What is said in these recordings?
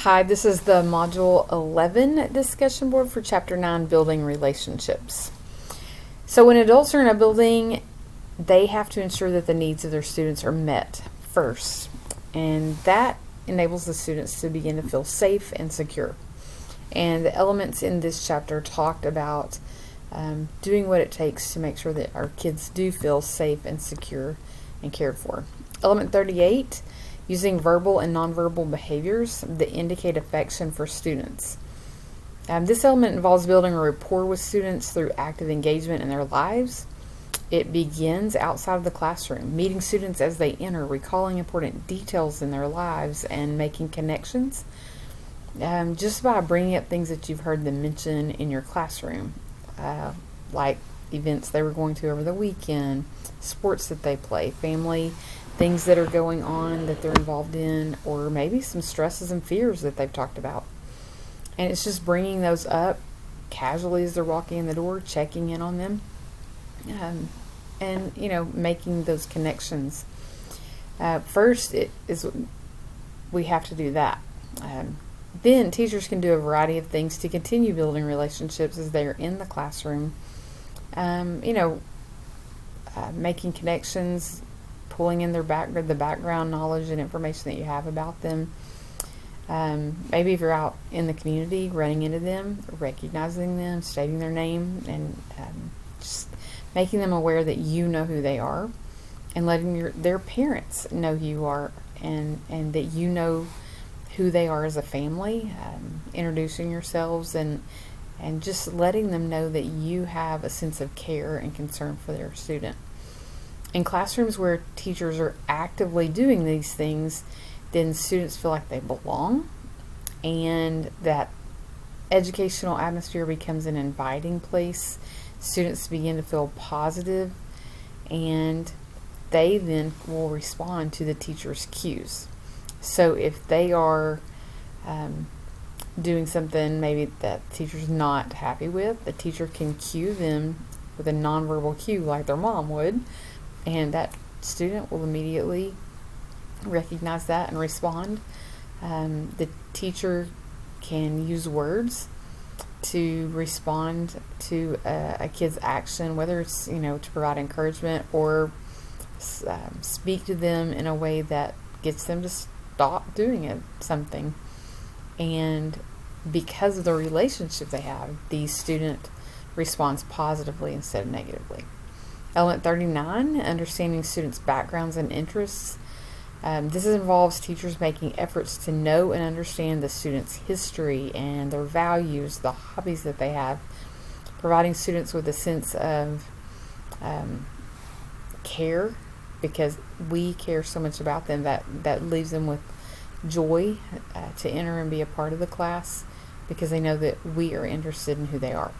Hi, this is the Module 11 discussion board for Chapter 9, Building Relationships. So when adults are in a building, they have to ensure that the needs of their students are met first. And that enables the students to begin to feel safe and secure. And the elements in this chapter talked about doing what it takes to make sure that our kids do feel safe and secure and cared for. Element 38, using verbal and nonverbal behaviors that indicate affection for students. This element involves building a rapport with students through active engagement in their lives. It begins outside of the classroom, meeting students as they enter, recalling important details in their lives, and making connections just by bringing up things that you've heard them mention in your classroom, like events they were going to over the weekend, sports that they play, family things that are going on that they're involved in, or maybe some stresses and fears that they've talked about. And it's just bringing those up casually as they're walking in the door, checking in on them, and making those connections. First, we have to do that. Then teachers can do a variety of things to continue building relationships as they are in the classroom. Making connections, pulling in the background knowledge and information that you have about them. Maybe if you're out in the community, running into them, recognizing them, stating their name, and just making them aware that you know who they are, and letting their parents know who you are, and that you know who they are as a family. Introducing yourselves and just letting them know that you have a sense of care and concern for their student. In classrooms where teachers are actively doing these things, then students feel like they belong, and that educational atmosphere becomes an inviting place. Students begin to feel positive, and they then will respond to the teacher's cues. So if they are doing something maybe that the teacher's not happy with, the teacher can cue them with a nonverbal cue like their mom would, and that student will immediately recognize that and respond. The teacher can use words to respond to a kid's action, whether it's to provide encouragement or speak to them in a way that gets them to stop doing something. And because of the relationship they have, the student responds positively instead of negatively. Element 39, understanding students' backgrounds and interests. This involves teachers making efforts to know and understand the students' history and their values, the hobbies that they have, providing students with a sense of care, because we care so much about them that leaves them with joy to enter and be a part of the class, because they know that we are interested in who they are.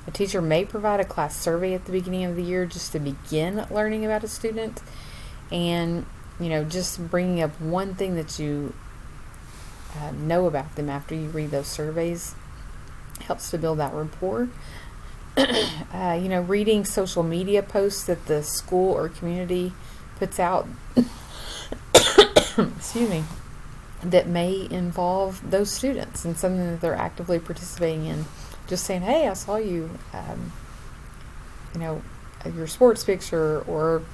A teacher may provide a class survey at the beginning of the year just to begin learning about a student, and just bringing up one thing that you know about them after you read those surveys helps to build that rapport. Reading social media posts that the school or community puts out excuse me, that may involve those students and something that they're actively participating in. Just saying, hey, I saw you, your sports picture, or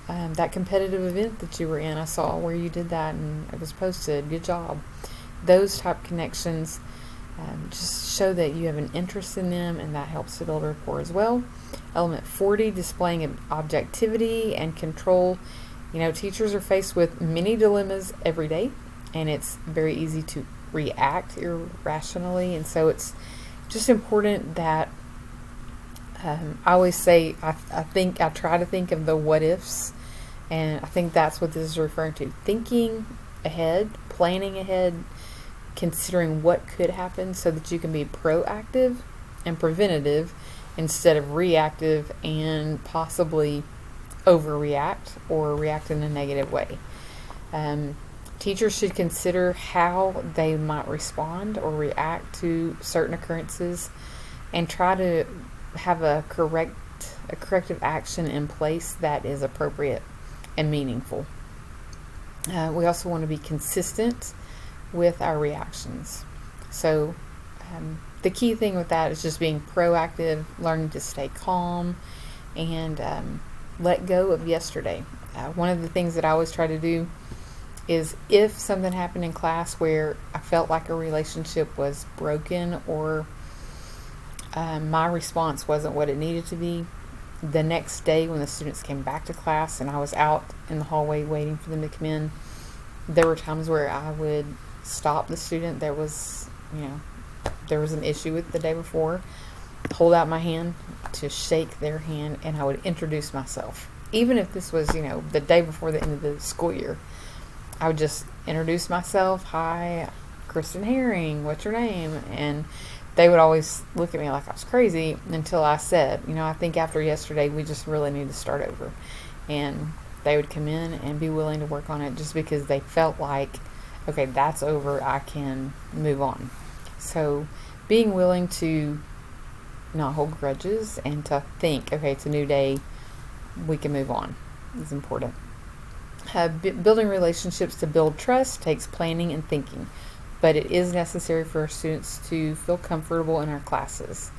that competitive event that you were in. I saw where you did that and it was posted. Good job. Those type teachings just show that you have an interest in them, and that helps to build rapport as well. Element 40, displaying objectivity and control. Teachers are faced with many dilemmas every day, and it's very easy to react irrationally, and so it's just important that I always say I try to think of the what ifs, and I think that's what this is referring to. Thinking ahead, planning ahead, considering what could happen so that you can be proactive and preventative instead of reactive and possibly overreact or react in a negative way. Teachers should consider how they might respond or react to certain occurrences, and try to have a corrective action in place that is appropriate and meaningful. We also want to be consistent with our reactions. So the key thing with that is just being proactive, learning to stay calm, and let go of yesterday. One of the things that I always try to do is, if something happened in class where I felt like a relationship was broken, or my response wasn't what it needed to be, the next day when the students came back to class and I was out in the hallway waiting for them to come in, there were times where I would stop the student. There was an issue with the day before, hold out my hand to shake their hand, and I would introduce myself. Even if this was, the day before the end of the school year, I would just introduce myself. Hi, Kristen Herring, what's your name? And they would always look at me like I was crazy until I said, I think after yesterday, we just really need to start over. And they would come in and be willing to work on it, just because they felt like, okay, that's over, I can move on. So being willing to not hold grudges and to think, okay, it's a new day, we can move on, is important. Building relationships to build trust takes planning and thinking, but it is necessary for our students to feel comfortable in our classes.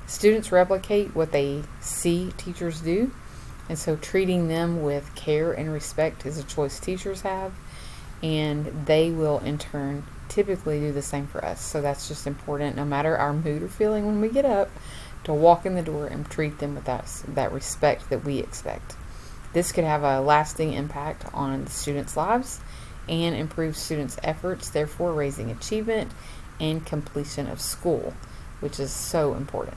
Students replicate what they see teachers do, and so treating them with care and respect is a choice teachers have, and they will in turn typically do the same for us. So that's just important, no matter our mood or feeling when we get up, to walk in the door and treat them with that respect that we expect. This could have a lasting impact on the students' lives and improve students' efforts, therefore raising achievement and completion of school, which is so important.